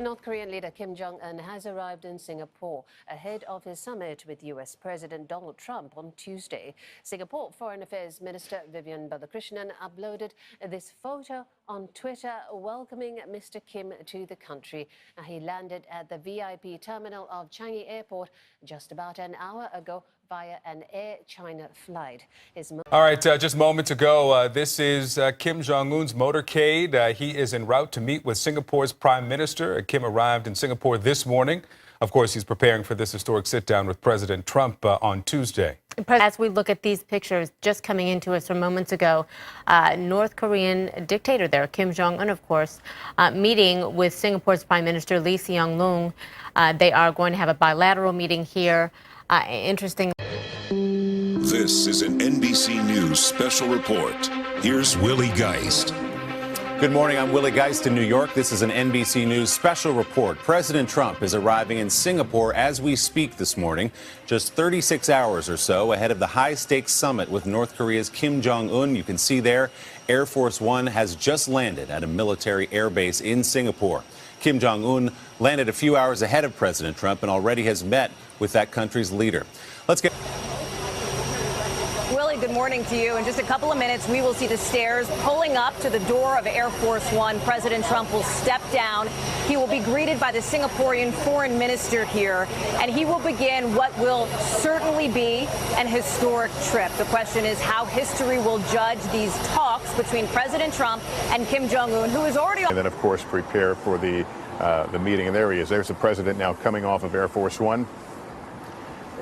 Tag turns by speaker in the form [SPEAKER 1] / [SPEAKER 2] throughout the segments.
[SPEAKER 1] North Korean leader Kim Jong-un has arrived in Singapore ahead of his summit with U.S. President Donald Trump on Tuesday. Singapore Foreign Affairs Minister Vivian Balakrishnan uploaded this photo on Twitter welcoming Mr. Kim to the country. He landed at the VIP terminal of Changi Airport just about an hour ago via an Air China flight.
[SPEAKER 2] All right, just moments ago, this is Kim Jong-un's motorcade. He is en route to meet with Singapore's Prime Minister. Kim arrived in Singapore this morning. Of course, he's preparing for this historic sit-down with President Trump on Tuesday.
[SPEAKER 3] As we look at these pictures just coming into us from moments ago, North Korean dictator there, Kim Jong-un, of course, meeting with Singapore's Prime Minister Lee Hsien-loong. They are going to have a bilateral meeting here. Interesting.
[SPEAKER 4] This is an NBC News special report. Here's Willie Geist.
[SPEAKER 5] Good morning. I'm Willie Geist in New York. This is an NBC News special report. President Trump is arriving in Singapore as we speak this morning, just 36 hours or so ahead of the high-stakes summit with North Korea's Kim Jong-un. You can see there, Air Force One has just landed at a military air base in Singapore. Kim Jong-un landed a few hours ahead of President Trump and already has met with that country's leader. Let's get...
[SPEAKER 6] Willie, good morning to you. In just a couple of minutes, we will see the stairs pulling up to the door of Air Force One. President Trump will step down. He will be greeted by the Singaporean foreign minister here, and he will begin what will certainly be an historic trip. The question is how history will judge these talks between President Trump and Kim Jong-un, who is already...
[SPEAKER 7] And then, of course, prepare for the meeting. And there he is. There's the president now coming off of Air Force One.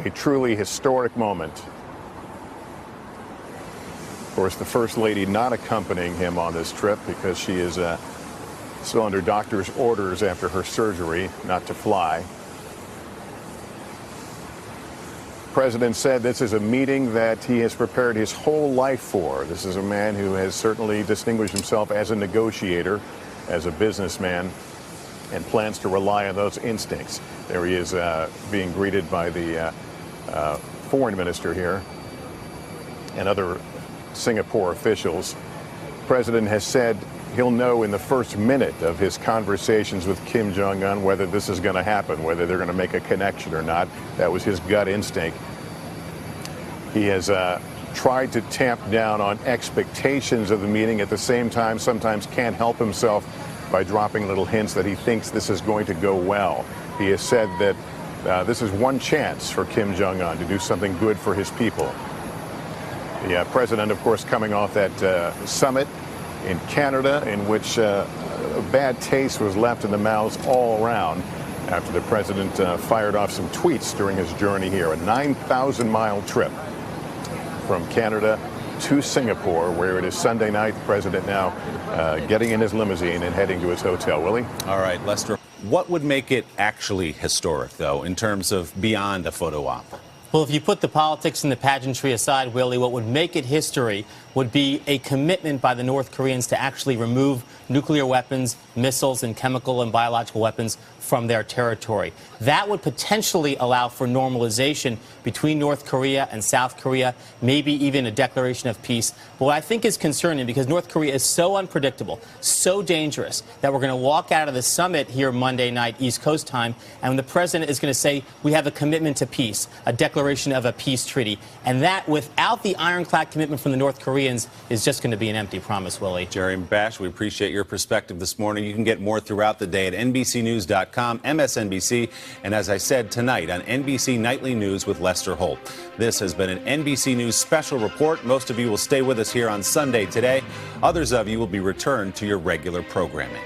[SPEAKER 7] A truly historic moment. Of course, the First Lady not accompanying him on this trip because she is still under doctor's orders after her surgery not to fly. The President said this is a meeting that he has prepared his whole life for. This is a man who has certainly distinguished himself as a negotiator, as a businessman, and plans to rely on those instincts. There he is being greeted by the foreign minister here and other Singapore officials. The president has said he'll know in the first minute of his conversations with Kim Jong-un whether this is going to happen, whether they're going to make a connection or not. That was his gut instinct. He has tried to tamp down on expectations of the meeting. At the same time, sometimes can't help himself by dropping little hints that he thinks this is going to go well. He has said that this is one chance for Kim Jong-un to do something good for his people. The president, of course, coming off that summit in Canada in which a bad taste was left in the mouths all around after the president fired off some tweets during his journey here. A 9,000-mile trip from Canada to Singapore, where it is Sunday night. The president now getting in his limousine and heading to his hotel. Willie?
[SPEAKER 5] All right, Lester. What would make it actually historic, though, in terms of beyond a photo op?
[SPEAKER 8] Well, if you put the politics and the pageantry aside, Willie, what would make it history would be a commitment by the North Koreans to actually remove nuclear weapons, missiles, and chemical and biological weapons from their territory. That would potentially allow for normalization between North Korea and South Korea, maybe even a declaration of peace. But what I think is concerning, because North Korea is so unpredictable, so dangerous, that we're going to walk out of the summit here Monday night, East Coast time, and the president is going to say, we have a commitment to peace, a declaration of a peace treaty. And that, without the ironclad commitment from the North Koreans, is just going to be an empty promise, Willie.
[SPEAKER 5] Jerry Bash, we appreciate your perspective this morning. You can get more throughout the day at NBCNews.com, MSNBC, and as I said, tonight on NBC Nightly News with Lester Holt. This has been an NBC News special report. Most of you will stay with us here on Sunday today. Others of you will be returned to your regular programming.